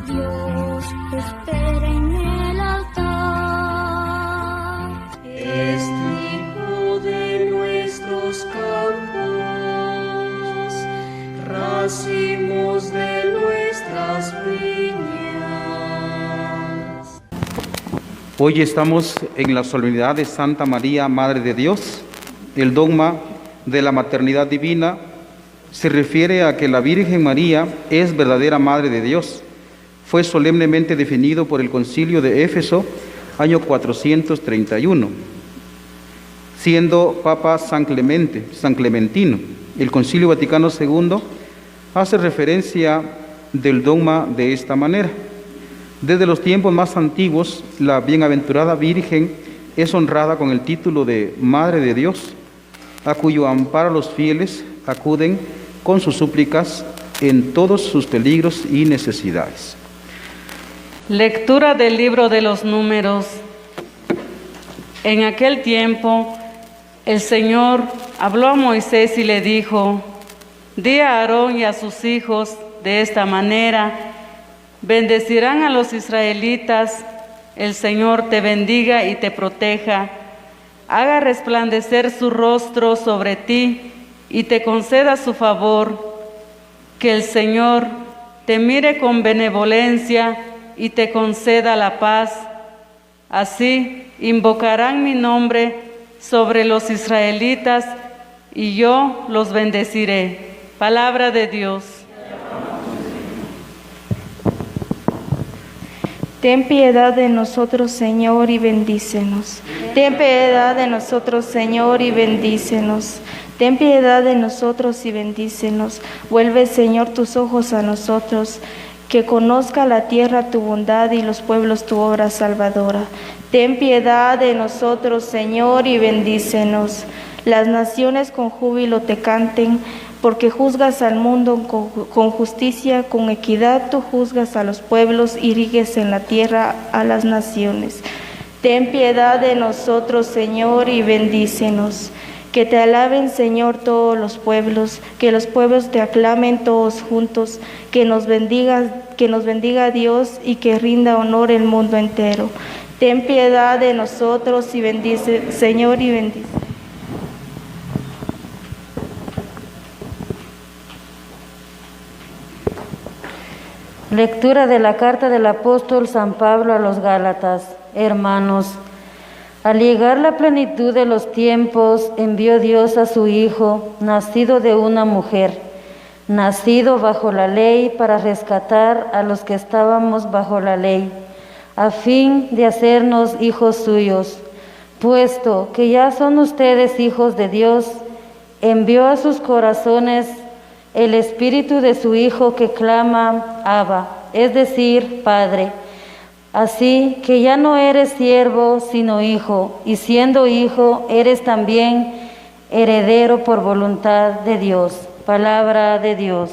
Dios te espera en el altar. Es trigo de nuestros campos, racimos de nuestras viñas. Hoy estamos en la solemnidad de Santa María, Madre de Dios. El dogma de la maternidad divina se refiere a que la Virgen María es verdadera Madre de Dios. Fue solemnemente definido por el Concilio de Éfeso, año 431, siendo Papa San Clementino. El Concilio Vaticano II hace referencia del dogma de esta manera. Desde los tiempos más antiguos, la bienaventurada Virgen es honrada con el título de Madre de Dios, a cuyo amparo los fieles acuden con sus súplicas en todos sus peligros y necesidades. Lectura del libro de los Números. En aquel tiempo, el Señor habló a Moisés y le dijo: Di a Aarón y a sus hijos de esta manera: bendecirán a los israelitas, el Señor te bendiga y te proteja, haga resplandecer su rostro sobre ti y te conceda su favor, que el Señor te mire con benevolencia y te conceda la paz. Así invocarán mi nombre sobre los israelitas y yo los bendeciré. Palabra de Dios. Ten piedad de nosotros, Señor, y bendícenos. Ten piedad de nosotros, Señor, y bendícenos. Ten piedad de nosotros y bendícenos. Vuelve, Señor, tus ojos a nosotros, que conozca la tierra tu bondad y los pueblos tu obra salvadora. Ten piedad de nosotros, Señor, y bendícenos. Las naciones con júbilo te canten, porque juzgas al mundo con justicia, con equidad tú juzgas a los pueblos y rigues en la tierra a las naciones. Ten piedad de nosotros, Señor, y bendícenos. Que te alaben, Señor, todos los pueblos, que los pueblos te aclamen todos juntos, que nos bendiga Dios y que rinda honor el mundo entero. Ten piedad de nosotros y bendice, Señor, y bendice. Lectura de la carta del apóstol San Pablo a los Gálatas. Hermanos, al llegar la plenitud de los tiempos, envió Dios a su Hijo, nacido de una mujer, nacido bajo la ley, para rescatar a los que estábamos bajo la ley, a fin de hacernos hijos suyos. Puesto que ya son ustedes hijos de Dios, envió a sus corazones el espíritu de su Hijo que clama, Abba, es decir, Padre. Así que ya no eres siervo, sino hijo, y siendo hijo, eres también heredero por voluntad de Dios. Palabra de Dios.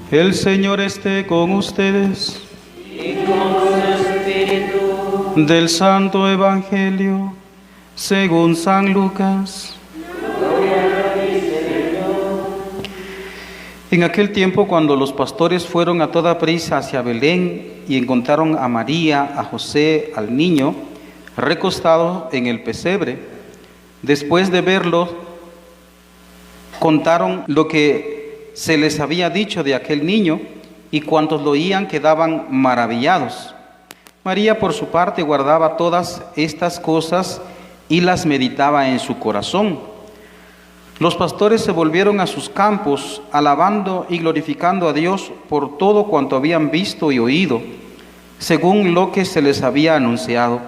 El Señor esté con ustedes. Y con tu espíritu. Del Santo Evangelio según San Lucas. En aquel tiempo, cuando los pastores fueron a toda prisa hacia Belén y encontraron a María, a José, al niño, recostado en el pesebre, después de verlo, contaron lo que se les había dicho de aquel niño, y cuantos lo oían quedaban maravillados. María, por su parte, guardaba todas estas cosas y las meditaba en su corazón. Los pastores se volvieron a sus campos, alabando y glorificando a Dios por todo cuanto habían visto y oído, según lo que se les había anunciado.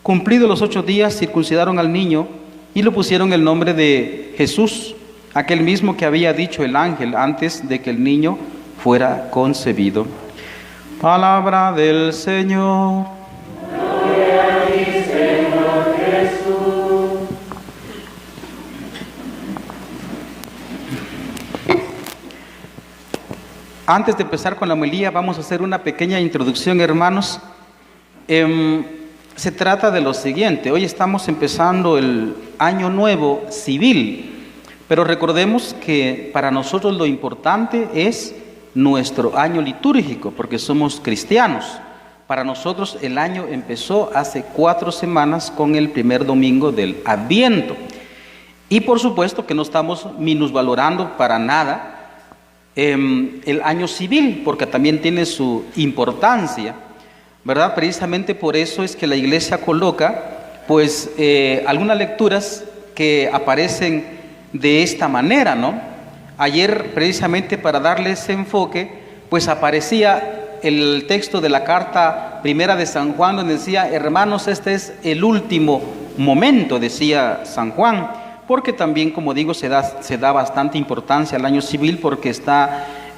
Cumplidos los 8 días, circuncidaron al niño y le pusieron el nombre de Jesús, aquel mismo que había dicho el ángel antes de que el niño fuera concebido. Palabra del Señor. Antes de empezar con la homilía, vamos a hacer una pequeña introducción, hermanos. Se trata de lo siguiente: hoy estamos empezando el año nuevo civil, pero recordemos que para nosotros lo importante es nuestro año litúrgico, porque somos cristianos. Para nosotros el año empezó hace 4 semanas con el primer domingo del Adviento. Y por supuesto que no estamos minusvalorando para nada el año civil, porque también tiene su importancia, ¿verdad? Precisamente por eso es que la Iglesia coloca, pues, algunas lecturas que aparecen de esta manera, ¿no? Ayer, precisamente para darle ese enfoque, pues aparecía el texto de la carta primera de San Juan, donde decía: hermanos, este es el último momento, decía San Juan. Porque también, como digo, se da bastante importancia al año civil, porque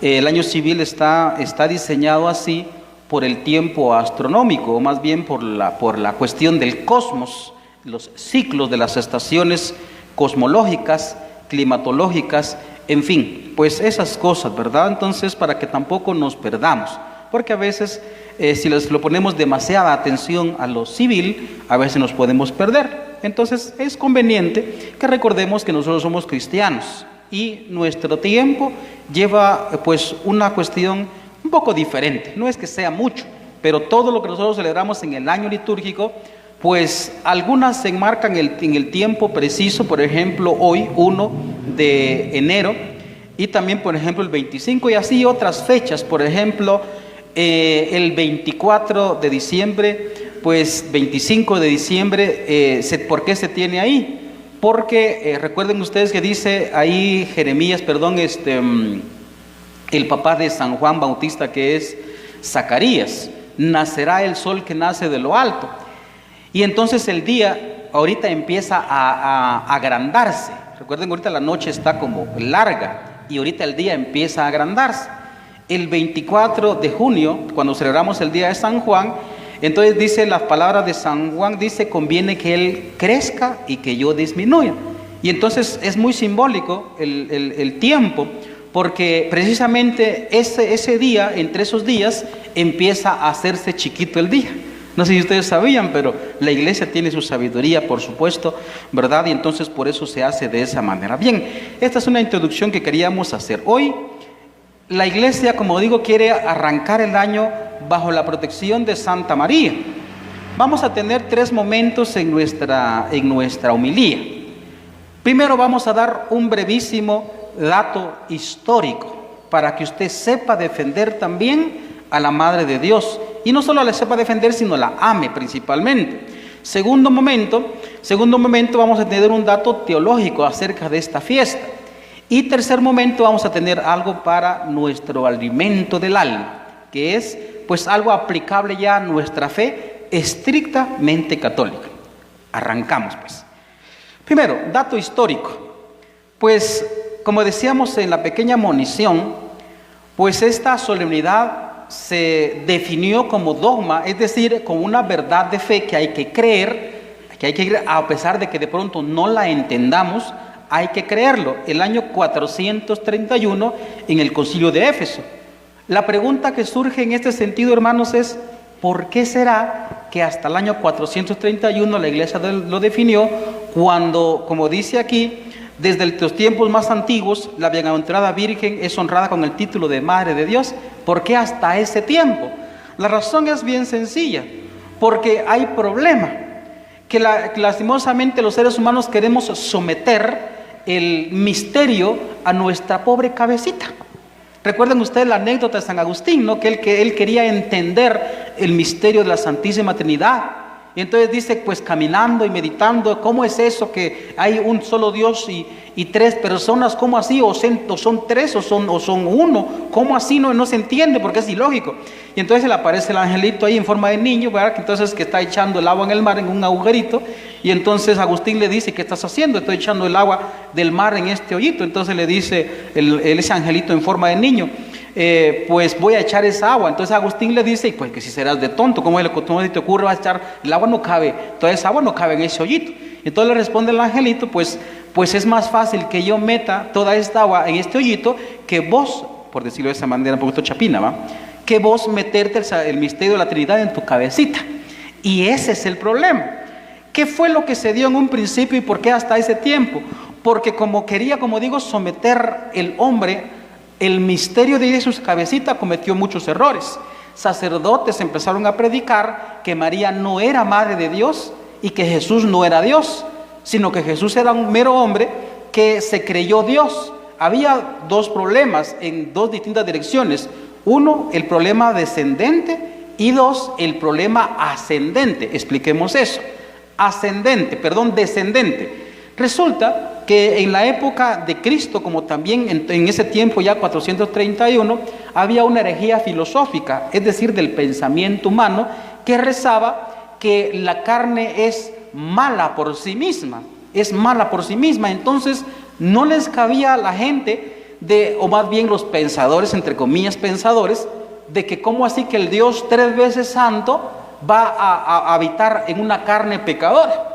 el año civil está diseñado así por el tiempo astronómico, o más bien por la cuestión del cosmos, los ciclos de las estaciones cosmológicas, climatológicas, en fin, pues esas cosas, ¿verdad? Entonces, para que tampoco nos perdamos, porque a veces, si les lo ponemos demasiada atención a lo civil, a veces nos podemos perder. Entonces es conveniente que recordemos que nosotros somos cristianos y nuestro tiempo lleva pues una cuestión un poco diferente. No es que sea mucho, pero todo lo que nosotros celebramos en el año litúrgico, pues algunas se enmarcan en el tiempo preciso. Por ejemplo, hoy 1 de enero, y también por ejemplo el 25, y así otras fechas. Por ejemplo, el 24 de diciembre, pues 25 de diciembre, ¿por qué se tiene ahí? Porque recuerden ustedes que dice ahí Jeremías, el papá de San Juan Bautista, que es Zacarías: nacerá el sol que nace de lo alto. Y entonces el día ahorita empieza a agrandarse. Recuerden, ahorita la noche está como larga y ahorita el día empieza a agrandarse. El 24 de junio, cuando celebramos el día de San Juan, entonces dice las palabras de San Juan, dice: conviene que él crezca y que yo disminuya. Y entonces es muy simbólico el tiempo, porque precisamente ese día, entre esos días, empieza a hacerse chiquito el día. No sé si ustedes sabían, pero la Iglesia tiene su sabiduría, por supuesto, ¿verdad? Y entonces por eso se hace de esa manera. Bien, esta es una introducción que queríamos hacer. Hoy la Iglesia, como digo, quiere arrancar el año bajo la protección de Santa María. Vamos a tener 3 momentos en nuestra homilía. Primero vamos a dar un brevísimo dato histórico para que usted sepa defender también a la Madre de Dios, y no solo la sepa defender, sino la ame principalmente. Segundo momento vamos a tener un dato teológico acerca de esta fiesta. Y tercer momento vamos a tener algo para nuestro alimento del alma, que es pues algo aplicable ya a nuestra fe estrictamente católica. Arrancamos pues. Primero, dato histórico. Pues como decíamos en la pequeña monición, pues esta solemnidad se definió como dogma, es decir, como una verdad de fe que hay que creer, a pesar de que de pronto no la entendamos. Hay que creerlo. El año 431 en el Concilio de Éfeso. La pregunta que surge en este sentido, hermanos, es: ¿por qué será que hasta el año 431 la Iglesia lo definió, cuando, como dice aquí, desde los tiempos más antiguos la bienaventurada Virgen es honrada con el título de Madre de Dios? ¿Por qué hasta ese tiempo? La razón es bien sencilla: porque hay problema, que lastimosamente los seres humanos queremos someter el misterio a nuestra pobre cabecita. Recuerden ustedes la anécdota de San Agustín, ¿no? Que él quería entender el misterio de la Santísima Trinidad. Y entonces dice, pues caminando y meditando, ¿cómo es eso que hay un solo Dios y 3 personas? ¿Cómo así? ¿O son 3 o son 1? ¿Cómo así? No se entiende, porque es ilógico. Y entonces le aparece el angelito ahí en forma de niño, ¿verdad? Entonces que está echando el agua en el mar en un agujerito. Y entonces Agustín le dice: ¿qué estás haciendo? Estoy echando el agua del mar en este hoyito. Entonces le dice ese angelito en forma de niño: pues voy a echar esa agua. Entonces Agustín le dice, pues que si serás de tonto, ¿cómo se te ocurre vas a echar? El agua no cabe, toda esa agua no cabe en ese hoyito. Entonces le responde el angelito, pues es más fácil que yo meta toda esta agua en este hoyito que vos, por decirlo de esa manera un poquito chapina, ¿va? Que vos meterte el misterio de la Trinidad en tu cabecita. Y ese es el problema. ¿Qué fue lo que se dio en un principio y por qué hasta ese tiempo? Porque como quería, como digo, someter el hombre, el misterio de su cabecita cometió muchos errores. Sacerdotes empezaron a predicar que María no era madre de Dios y que Jesús no era Dios, sino que Jesús era un mero hombre que se creyó Dios. Había dos problemas en dos distintas direcciones. Uno, el problema descendente, y dos, el problema ascendente. Expliquemos eso. Descendente. Resulta que en la época de Cristo, como también en ese tiempo ya 431, había una herejía filosófica, es decir, del pensamiento humano, que rezaba que la carne es mala por sí misma, entonces no les cabía a la gente, o más bien los pensadores, entre comillas pensadores, de que cómo así que el Dios 3 veces santo va a habitar en una carne pecadora.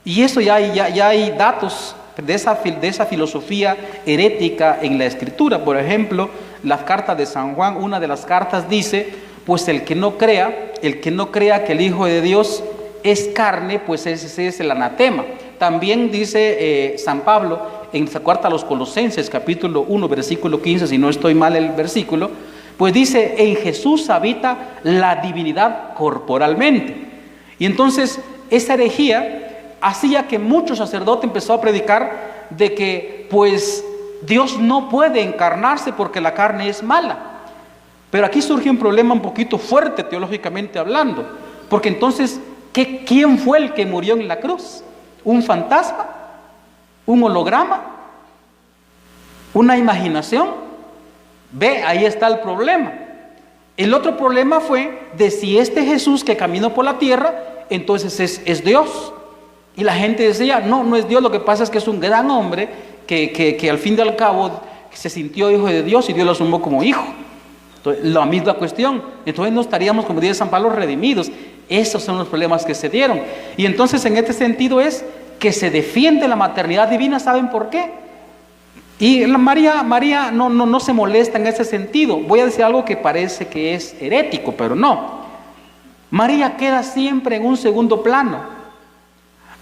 Y eso ya hay datos de esa filosofía herética en la Escritura. Por ejemplo, la carta de San Juan, una de las cartas dice, pues el que no crea que el Hijo de Dios es carne, pues ese es el anatema. También dice San Pablo en la carta a los Colosenses, capítulo 1, versículo 15, si no estoy mal el versículo, pues dice, en Jesús habita la divinidad corporalmente. Y entonces esa herejía hacía que muchos sacerdotes empezó a predicar de que pues Dios no puede encarnarse porque la carne es mala. Pero aquí surge un problema un poquito fuerte teológicamente hablando, porque entonces, ¿quién fue el que murió en la cruz? ¿Un fantasma? ¿Un holograma? ¿Una imaginación? Ve, ahí está el problema. El otro problema fue de si este Jesús que caminó por la tierra, entonces es Dios. Y la gente decía, no es Dios, lo que pasa es que es un gran hombre que al fin y al cabo se sintió hijo de Dios y Dios lo asumió como hijo. Entonces, la misma cuestión. Entonces no estaríamos, como dice San Pablo, redimidos. Esos son los problemas que se dieron. Y entonces en este sentido es que se defiende la maternidad divina. ¿Saben por qué? Y María no se molesta en ese sentido. Voy a decir algo que parece que es herético, pero no. María queda siempre en un segundo plano.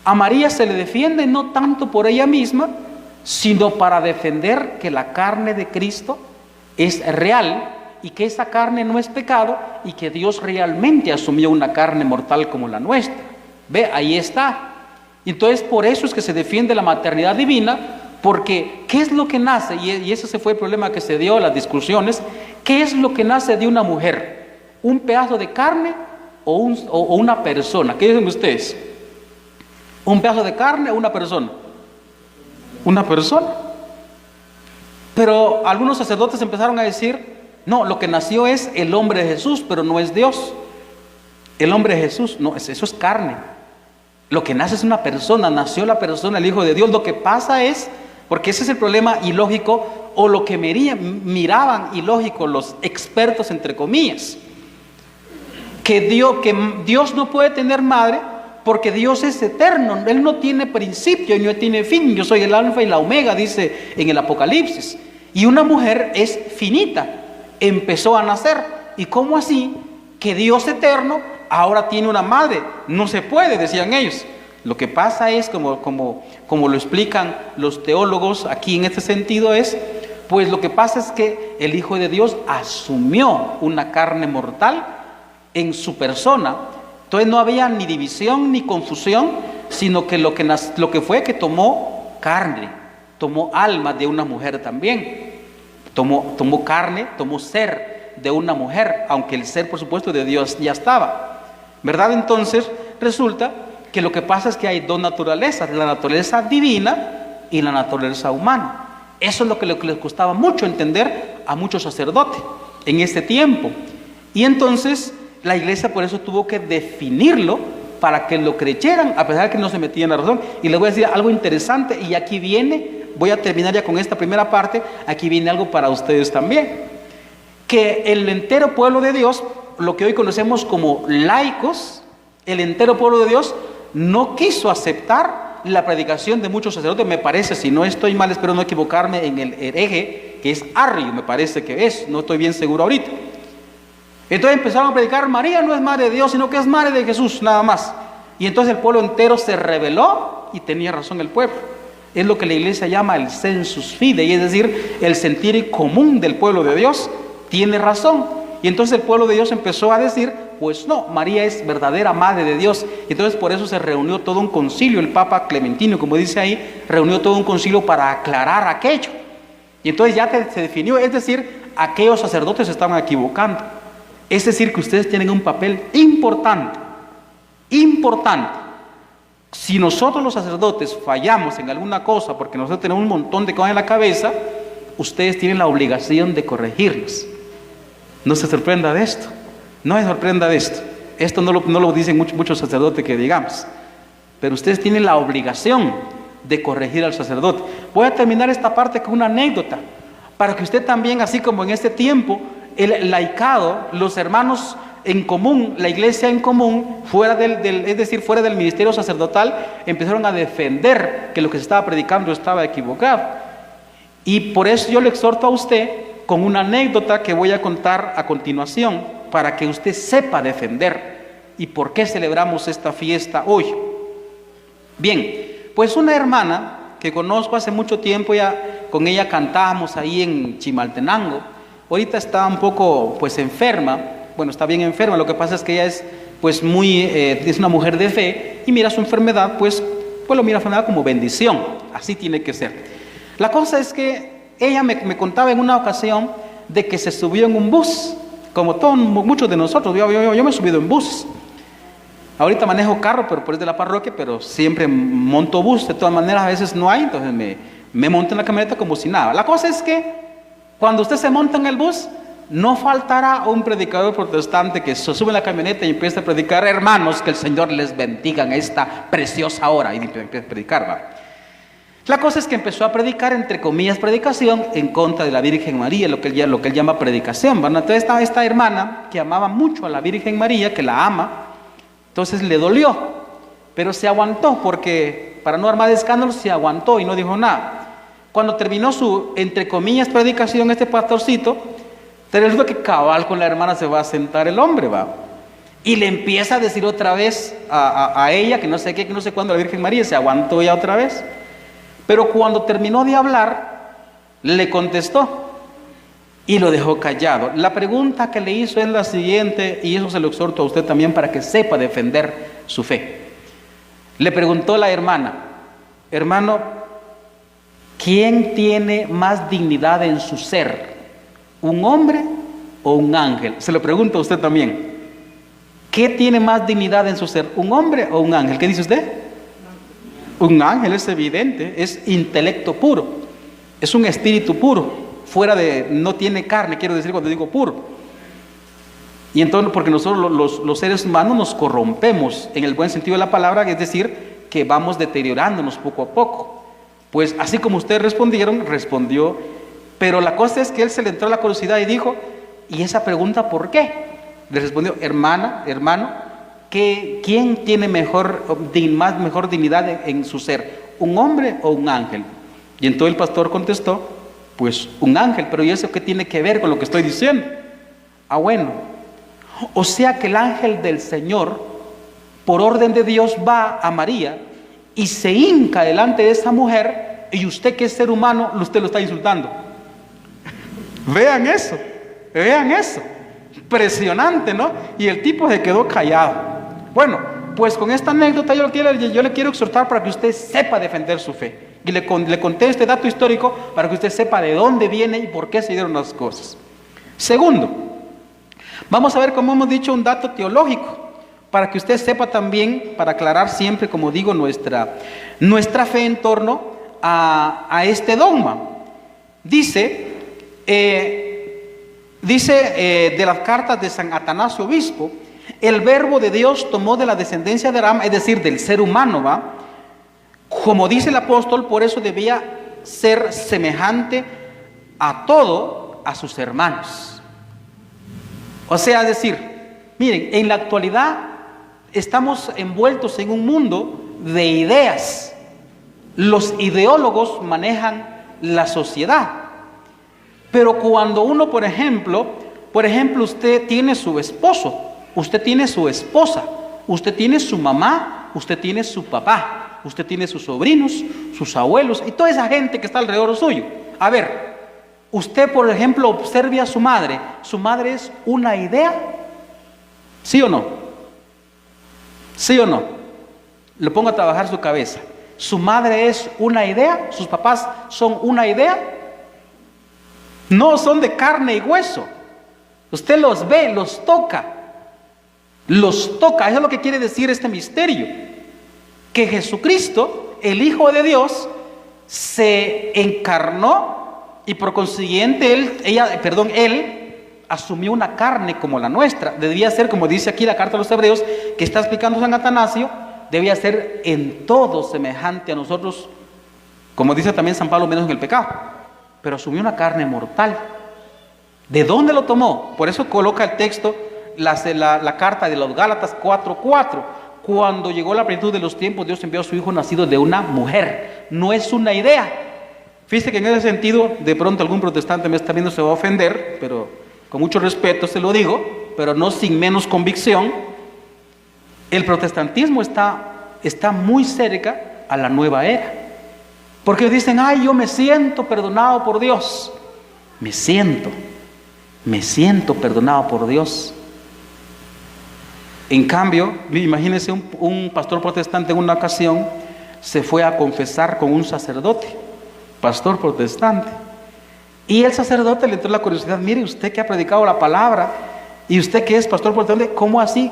A María se le defiende no tanto por ella misma, sino para defender que la carne de Cristo es real y que esa carne no es pecado y que Dios realmente asumió una carne mortal como la nuestra. Ve, ahí está. Entonces por eso es que se defiende la maternidad divina, porque ¿qué es lo que nace? Y ese fue el problema que se dio, las discusiones. ¿Qué es lo que nace de una mujer? ¿Un pedazo de carne o una persona? ¿Qué dicen ustedes? ¿Un pedazo de carne o una persona? Una persona. Pero algunos sacerdotes empezaron a decir, no, lo que nació es el hombre de Jesús, pero no es Dios. El hombre de Jesús, no, eso es carne. Lo que nace es una persona, nació la persona, el Hijo de Dios. Lo que pasa es, porque ese es el problema ilógico, o lo que miraban ilógico los expertos, entre comillas, que Dios no puede tener madre porque Dios es eterno, Él no tiene principio y no tiene fin. Yo soy el alfa y la omega, dice en el Apocalipsis. Y una mujer es finita, empezó a nacer. ¿Y cómo así que Dios eterno ahora tiene una madre? No se puede, decían ellos. Lo que pasa es, como lo explican los teólogos aquí en este sentido, es, pues lo que pasa es que el Hijo de Dios asumió una carne mortal en su persona. Entonces no había ni división ni confusión, sino que lo que fue que tomó carne, tomó alma de una mujer también. Tomó carne, tomó ser de una mujer, aunque el ser, por supuesto, de Dios ya estaba. ¿Verdad? Entonces resulta que lo que pasa es que hay dos naturalezas, la naturaleza divina y la naturaleza humana. Eso es lo que les costaba mucho entender a muchos sacerdotes en este tiempo. Y entonces la iglesia por eso tuvo que definirlo para que lo creyeran, a pesar de que no se metían en la razón. Y les voy a decir algo interesante, y aquí viene, voy a terminar ya con esta primera parte, aquí viene algo para ustedes también. que el entero pueblo de Dios, lo que hoy conocemos como laicos, el entero pueblo de Dios no quiso aceptar la predicación de muchos sacerdotes, me parece, si no estoy mal, espero no equivocarme, en el hereje, que es Arrio, me parece que es, no estoy bien seguro ahorita. Entonces empezaron a predicar, María no es madre de Dios, sino que es madre de Jesús, nada más. Y entonces el pueblo entero se rebeló, y tenía razón el pueblo. Es lo que la iglesia llama el sensus fidei, es decir, el sentir común del pueblo de Dios tiene razón. Y entonces el pueblo de Dios empezó a decir, pues no, María es verdadera madre de Dios. Y entonces por eso se reunió todo un concilio, el Papa Clementino, como dice ahí, reunió todo un concilio para aclarar aquello. Y entonces ya se definió, es decir, aquellos sacerdotes se estaban equivocando. Es decir, que ustedes tienen un papel importante, importante. Si nosotros los sacerdotes fallamos en alguna cosa, porque nosotros tenemos un montón de cosas en la cabeza, ustedes tienen la obligación de corregirlos. No se sorprenda de esto, no se sorprenda de esto. Esto no lo dicen muchos sacerdotes que digamos, pero ustedes tienen la obligación de corregir al sacerdote. Voy a terminar esta parte con una anécdota, para que usted también, así como en este tiempo, el laicado, los hermanos en común, la iglesia en común, fuera fuera del ministerio sacerdotal, empezaron a defender que lo que se estaba predicando estaba equivocado. Y por eso yo le exhorto a usted con una anécdota que voy a contar a continuación, para que usted sepa defender y por qué celebramos esta fiesta hoy. Bien, pues una hermana que conozco hace mucho tiempo, ya con ella cantábamos ahí en Chimaltenango. Ahorita está un poco pues enferma, bueno, está bien enferma, lo que pasa es que ella es pues es una mujer de fe, y mira su enfermedad, pues lo mira enfermedad como bendición, así tiene que ser. La cosa es que ella me contaba en una ocasión de que se subió en un bus, como muchos de nosotros, yo me he subido en bus. Ahorita manejo carro, pero es de la parroquia, pero siempre monto bus, de todas maneras a veces no hay, entonces me monto en la camioneta como si nada. La cosa es que cuando usted se monta en el bus, no faltará un predicador protestante que se sube en la camioneta y empieza a predicar, hermanos, que el Señor les bendiga en esta preciosa hora, y empieza a predicar, va. La cosa es que empezó a predicar, entre comillas, predicación en contra de la Virgen María, lo que él llama predicación, ¿verdad? Entonces esta hermana, que amaba mucho a la Virgen María, que la ama, entonces le dolió, pero se aguantó, porque para no armar escándalo se aguantó y no dijo nada. Cuando terminó su, entre comillas, predicación, este pastorcito, te resulta que cabal con la hermana se va a sentar el hombre, va. Y le empieza a decir otra vez a ella, que no sé qué, que no sé cuándo, la Virgen María, se aguantó ya otra vez. Pero cuando terminó de hablar, le contestó y lo dejó callado. La pregunta que le hizo es la siguiente, y eso se lo exhorto a usted también para que sepa defender su fe. Le preguntó la hermana, hermano, ¿quién tiene más dignidad en su ser? ¿Un hombre o un ángel? Se lo pregunto a usted también. ¿Qué tiene más dignidad en su ser? ¿Un hombre o un ángel? ¿Qué dice usted? Un ángel, es evidente, es intelecto puro, es un espíritu puro, no tiene carne, quiero decir cuando digo puro. Y entonces, porque nosotros los seres humanos nos corrompemos en el buen sentido de la palabra, es decir, que vamos deteriorándonos poco a poco. Pues así como ustedes respondió, pero la cosa es que él se le entró la curiosidad y dijo, ¿y esa pregunta por qué? Le respondió, hermano, ¿quién tiene mejor dignidad en su ser? ¿Un hombre o un ángel? Y entonces el pastor contestó, pues un ángel. Pero ¿y eso qué tiene que ver con lo que estoy diciendo? Ah, bueno, o sea que el ángel del Señor, por orden de Dios, va a María y se hinca delante de esa mujer, y usted, que es ser humano, usted lo está insultando. Vean eso, impresionante, ¿no? Y el tipo se quedó callado. Bueno, pues con esta anécdota yo le quiero exhortar para que usted sepa defender su fe. Y le conté este dato histórico para que usted sepa de dónde viene y por qué se dieron las cosas. Segundo, vamos a ver, como hemos dicho, un dato teológico, para que usted sepa también, para aclarar siempre, como digo, nuestra fe en torno a este dogma. Dice de las cartas de San Atanasio Obispo, el verbo de Dios tomó de la descendencia de Abraham, es decir, del ser humano, ¿va? Como dice el apóstol, por eso debía ser semejante a sus hermanos. O sea, es decir, miren, en la actualidad estamos envueltos en un mundo de ideas. Los ideólogos manejan la sociedad. Pero cuando uno, por ejemplo, usted tiene su esposo, usted tiene su esposa, usted tiene su mamá, usted tiene su papá, usted tiene sus sobrinos, sus abuelos y toda esa gente que está alrededor suyo. A ver, usted, por ejemplo, observe a su madre. ¿Su madre es una idea? ¿Sí o no? ¿Sí o no? Le pongo a trabajar su cabeza. ¿Su madre es una idea? ¿Sus papás son una idea? No, son de carne y hueso. Usted los ve, los toca. Los toca. Eso es lo que quiere decir este misterio. Que Jesucristo, el Hijo de Dios, se encarnó y por consiguiente Él asumió una carne como la nuestra. Debía ser, como dice aquí la carta a los Hebreos, que está explicando San Atanasio, debía ser en todo semejante a nosotros, como dice también San Pablo, menos en el pecado. Pero asumió una carne mortal. ¿De dónde lo tomó? Por eso coloca el texto, la carta de los Gálatas 4:4. Cuando llegó la plenitud de los tiempos, Dios envió a su Hijo nacido de una mujer. No es una idea. Fíjese que en ese sentido, de pronto algún protestante me está viendo, se va a ofender, pero con mucho respeto se lo digo, pero no sin menos convicción. El protestantismo está muy cerca a la nueva era. Porque dicen, ay, yo me siento perdonado por Dios. Me siento perdonado por Dios. En cambio, imagínense un pastor protestante en una ocasión se fue a confesar con un sacerdote, pastor protestante. Y el sacerdote le entró la curiosidad, mire, usted que ha predicado la palabra, y usted que es pastor protestante, ¿cómo así?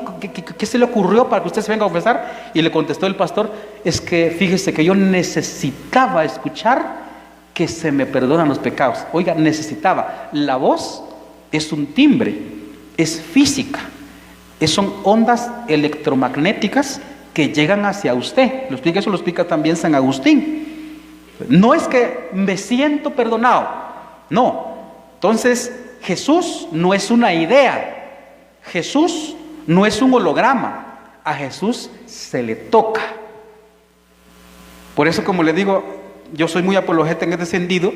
¿Qué se le ocurrió para que usted se venga a confesar? Y le contestó el pastor, es que fíjese que yo necesitaba escuchar que se me perdonan los pecados. Oiga, necesitaba. La voz es un timbre, es física, son ondas electromagnéticas que llegan hacia usted. Eso lo explica también San Agustín. No es que me siento perdonado, no. Entonces, Jesús no es una idea, Jesús no es un holograma, a Jesús se le toca. Por eso, como le digo, yo soy muy apologeta en ese sentido,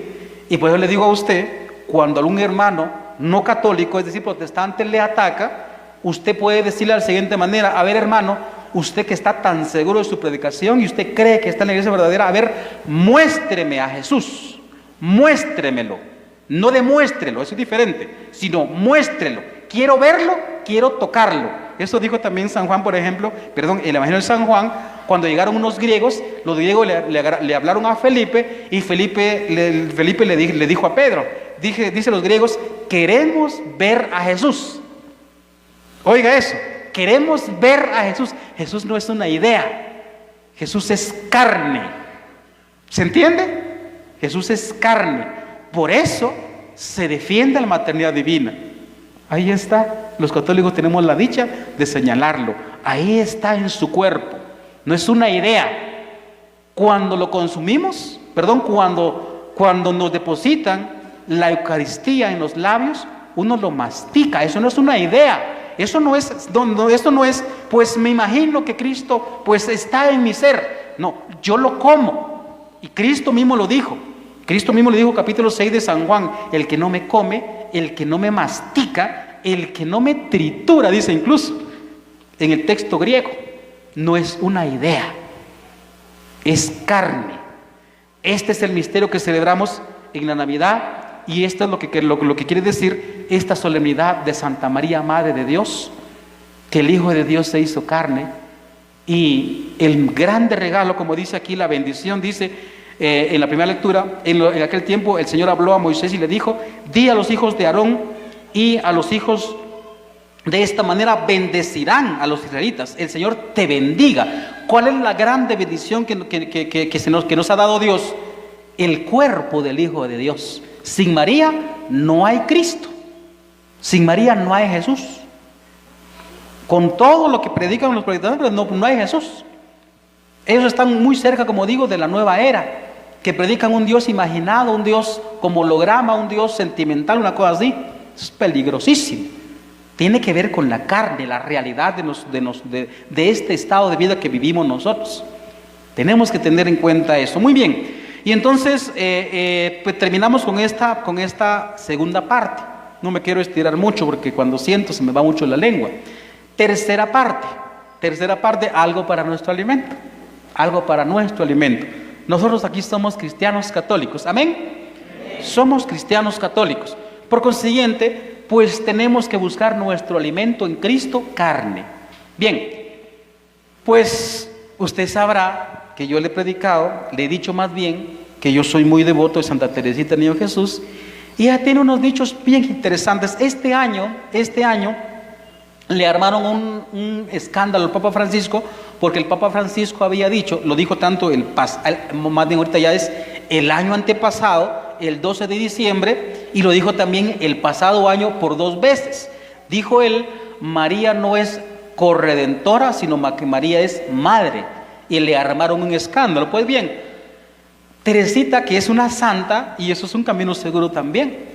y por eso le digo a usted, cuando algún hermano no católico, es decir, protestante, le ataca, usted puede decirle de la siguiente manera, a ver, hermano, usted que está tan seguro de su predicación y usted cree que está en la iglesia verdadera, a ver, muéstreme a Jesús, muéstremelo, no demuéstrelo, eso es diferente, sino muéstrelo, quiero verlo, quiero tocarlo. Eso dijo también San Juan, por ejemplo, el Evangelio de San Juan, cuando llegaron unos griegos, los griegos le hablaron a Felipe, y Felipe le dijo a Pedro, dice los griegos, queremos ver a Jesús. Oiga eso, queremos ver a Jesús. Jesús no es una idea, Jesús es carne. ¿Se entiende? Jesús es carne. Por eso se defiende la maternidad divina. Ahí está, los católicos tenemos la dicha de señalarlo. Ahí está en su cuerpo, no es una idea. Cuando lo consumimos, cuando nos depositan la Eucaristía en los labios, uno lo mastica, eso no es una idea. Eso no es, pues me imagino que Cristo pues está en mi ser. No, yo lo como. Y Cristo mismo lo dijo. Cristo mismo le dijo, capítulo 6 de San Juan, el que no me come, el que no me mastica, el que no me tritura, dice incluso en el texto griego, no es una idea, es carne. Este es el misterio que celebramos en la Navidad. Y esto es lo que quiere decir esta solemnidad de Santa María, Madre de Dios, que el Hijo de Dios se hizo carne. Y el grande regalo, como dice aquí la bendición, dice en la primera lectura, en aquel tiempo el Señor habló a Moisés y le dijo, di a los hijos de Aarón y a los hijos de esta manera bendecirán a los israelitas. El Señor te bendiga. ¿Cuál es la grande bendición que nos ha dado Dios? El cuerpo del Hijo de Dios. Sin María no hay Cristo, sin María no hay Jesús. Con todo lo que predican los predicadores, no hay Jesús. Ellos están muy cerca, como digo, de la nueva era, que predican un Dios imaginado, un Dios como holograma, un Dios sentimental, una cosa así. Es peligrosísimo. Tiene que ver con la carne, la realidad de este estado de vida que vivimos nosotros. Tenemos que tener en cuenta eso. Muy bien. Y entonces pues terminamos con esta segunda parte. No me quiero estirar mucho porque cuando siento se me va mucho la lengua. Tercera parte, algo para nuestro alimento. Algo para nuestro alimento. Nosotros aquí somos cristianos católicos. ¿Amén? Somos cristianos católicos. Por consiguiente, pues tenemos que buscar nuestro alimento en Cristo, carne. Bien, pues usted sabrá que yo le he predicado, le he dicho más bien que yo soy muy devoto de Santa Teresita Niño Jesús, y ella tiene unos dichos bien interesantes. Este año le armaron un escándalo al Papa Francisco, porque el Papa Francisco había dicho, lo dijo tanto más bien ahorita ya es el año antepasado, el 12 de diciembre, y lo dijo también el pasado año por 2 veces. Dijo él, María no es corredentora, sino que María es madre, y le armaron un escándalo. Pues bien, Teresita, que es una santa, y eso es un camino seguro también,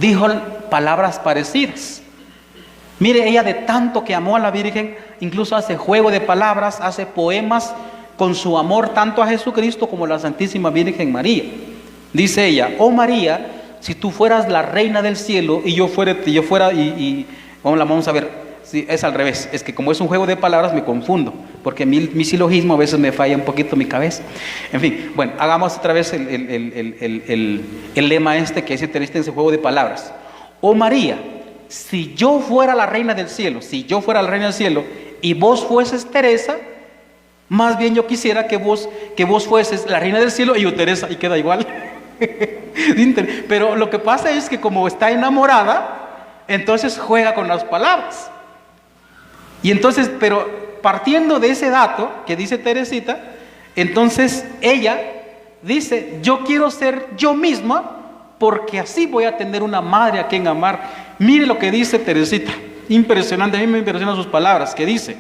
dijo palabras parecidas. Mire, ella de tanto que amó a la Virgen, incluso hace juego de palabras, hace poemas con su amor tanto a Jesucristo como a la Santísima Virgen María. Dice ella, oh María, si tú fueras la reina del cielo y yo fuera vamos a ver, si es al revés, es que como es un juego de palabras me confundo, porque mi silogismo a veces me falla un poquito mi cabeza. En fin, bueno, hagamos otra vez el lema que dice Teresita en ese juego de palabras. Oh María, si yo fuera la reina del cielo, y vos fueses Teresa, más bien yo quisiera que vos fueses la reina del cielo y yo Teresa, y queda igual. Pero lo que pasa es que como está enamorada, entonces juega con las palabras. Y entonces, pero partiendo de ese dato que dice Teresita, entonces ella dice, yo quiero ser yo misma, porque así voy a tener una madre a quien amar. Mire lo que dice Teresita, impresionante, a mí me impresionan sus palabras, que dice,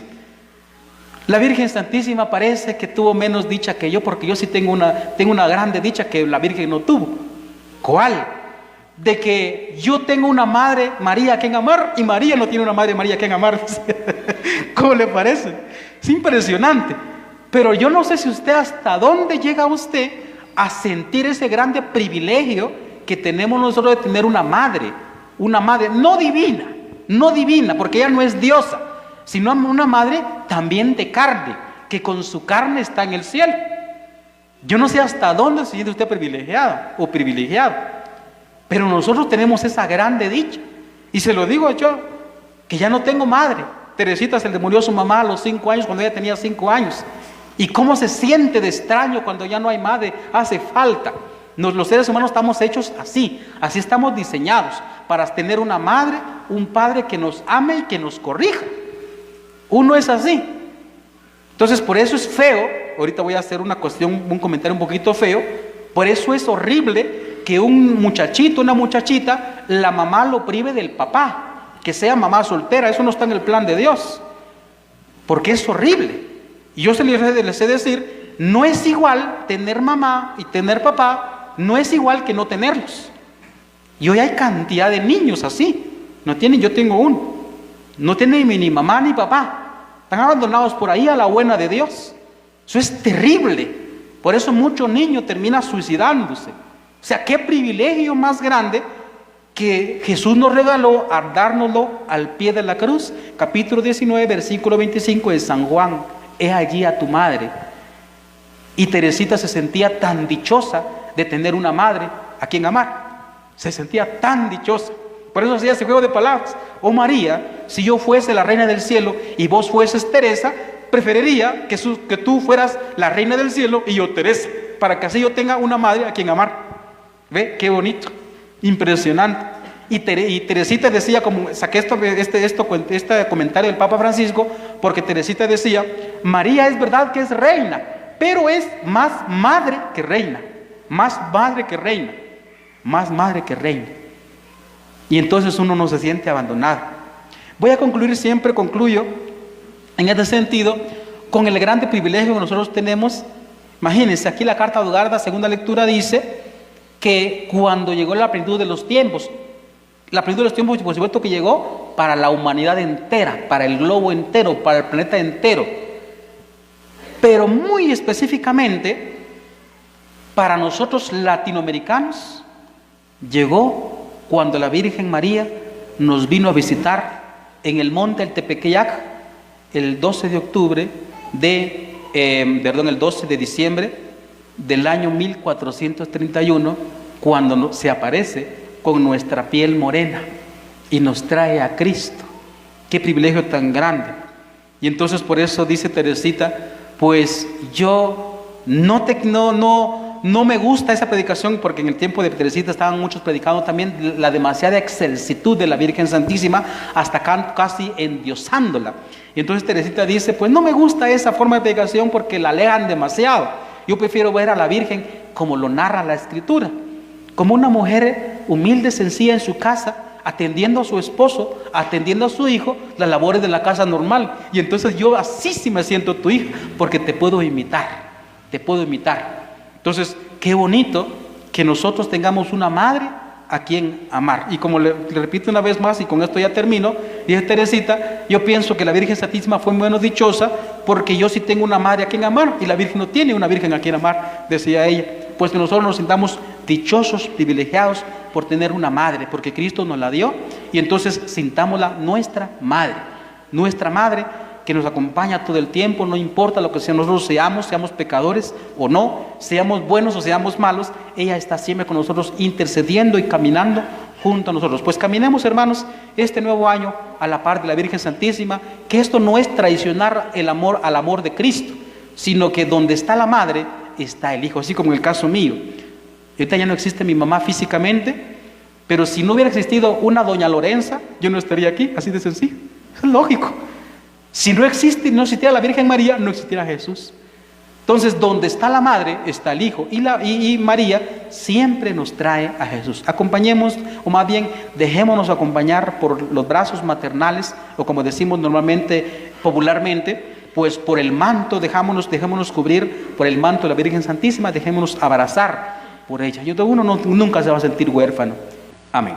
la Virgen Santísima parece que tuvo menos dicha que yo, porque yo sí tengo una grande dicha que la Virgen no tuvo. ¿Cuál? De que yo tengo una madre María a quien amar, y María no tiene una madre María a quien amar. ¿Cómo le parece? Es impresionante. Pero yo no sé si usted hasta dónde llega usted a sentir ese grande privilegio que tenemos nosotros de tener una madre no divina, porque ella no es diosa, sino una madre también de carne, que con su carne está en el cielo. Yo no sé hasta dónde se siente usted privilegiada o privilegiado, pero nosotros tenemos esa grande dicha. Y se lo digo yo, que ya no tengo madre. Teresita se le murió su mamá a los 5 años, cuando ella tenía 5 años. ¿Y cómo se siente de extraño cuando ya no hay madre? Hace falta. Los seres humanos estamos hechos así estamos diseñados, para tener una madre, un padre que nos ame y que nos corrija. Uno es así. Entonces por eso es feo, ahorita voy a hacer un comentario un poquito feo, por eso es horrible que un muchachito, una muchachita, la mamá lo prive del papá, que sea mamá soltera. Eso no está en el plan de Dios, porque es horrible. Y yo les sé decir, no es igual tener mamá y tener papá, no es igual que no tenerlos. Y hoy hay cantidad de niños así, yo tengo uno, no tiene ni mamá ni papá, están abandonados por ahí a la buena de Dios. Eso es terrible. Por eso muchos niños terminan suicidándose. O sea, qué privilegio más grande que Jesús nos regaló al dárnoslo al pie de la cruz. Capítulo 19, versículo 25 de San Juan. He allí a tu madre. Y Teresita se sentía tan dichosa de tener una madre a quien amar. Se sentía tan dichosa. Por eso hacía ese juego de palabras. Oh María, si yo fuese la reina del cielo y vos fueses Teresa, preferiría que tú fueras la reina del cielo y yo Teresa, para que así yo tenga una madre a quien amar. ¿Ve? Qué bonito, impresionante. Y Teresita decía, como saqué este comentario del Papa Francisco, porque Teresita decía, María es verdad que es reina, pero es más madre que reina, más madre que reina, más madre que reina. Y entonces uno no se siente abandonado. Voy a concluyo en este sentido, con el grande privilegio que nosotros tenemos. Imagínense, aquí la carta de Ugarda, segunda lectura, dice que cuando llegó la plenitud de los tiempos, por supuesto que llegó para la humanidad entera, para el globo entero, para el planeta entero. Pero muy específicamente, para nosotros latinoamericanos, llegó cuando la Virgen María nos vino a visitar en el monte del Tepeyac el 12 de octubre el 12 de diciembre del año 1431, cuando se aparece con nuestra piel morena y nos trae a Cristo. Qué privilegio tan grande. Y entonces por eso dice Teresita, pues yo no me gusta esa predicación, porque en el tiempo de Teresita estaban muchos predicando también la demasiada excelsitud de la Virgen Santísima, hasta casi endiosándola. Y entonces Teresita dice, pues no me gusta esa forma de predicación porque la alejan demasiado. Yo prefiero ver a la Virgen como lo narra la Escritura, como una mujer humilde, sencilla en su casa, atendiendo a su esposo, atendiendo a su hijo, las labores de la casa normal. Y entonces yo así sí me siento tu hija, porque te puedo imitar. Entonces, qué bonito que nosotros tengamos una madre a quien amar. Y como le repito una vez más, y con esto ya termino, dice Teresita, yo pienso que la Virgen Santísima fue menos dichosa, porque yo sí tengo una madre a quien amar, y la Virgen no tiene una Virgen a quien amar, decía ella. Pues que nosotros nos sintamos dichosos, privilegiados por tener una madre, porque Cristo nos la dio, y entonces sintámosla nuestra madre que nos acompaña todo el tiempo, no importa lo que nosotros seamos pecadores o no, seamos buenos o seamos malos, ella está siempre con nosotros intercediendo y caminando junto a nosotros. Pues caminemos, hermanos, este nuevo año a la par de la Virgen Santísima, que esto no es traicionar el amor al amor de Cristo, sino que donde está la madre, está el hijo, así como en el caso mío. Ahorita ya no existe mi mamá físicamente, pero si no hubiera existido una doña Lorenza, yo no estaría aquí, así de sencillo. Es lógico. Si no existiera la Virgen María, no existiera Jesús. Entonces, donde está la madre, está el hijo. Y María siempre nos trae a Jesús. Acompañemos, o más bien, dejémonos acompañar por los brazos maternales, o como decimos normalmente, popularmente, pues por el manto, dejémonos cubrir por el manto de la Virgen Santísima, dejémonos abrazar por ella. Uno nunca se va a sentir huérfano. Amén.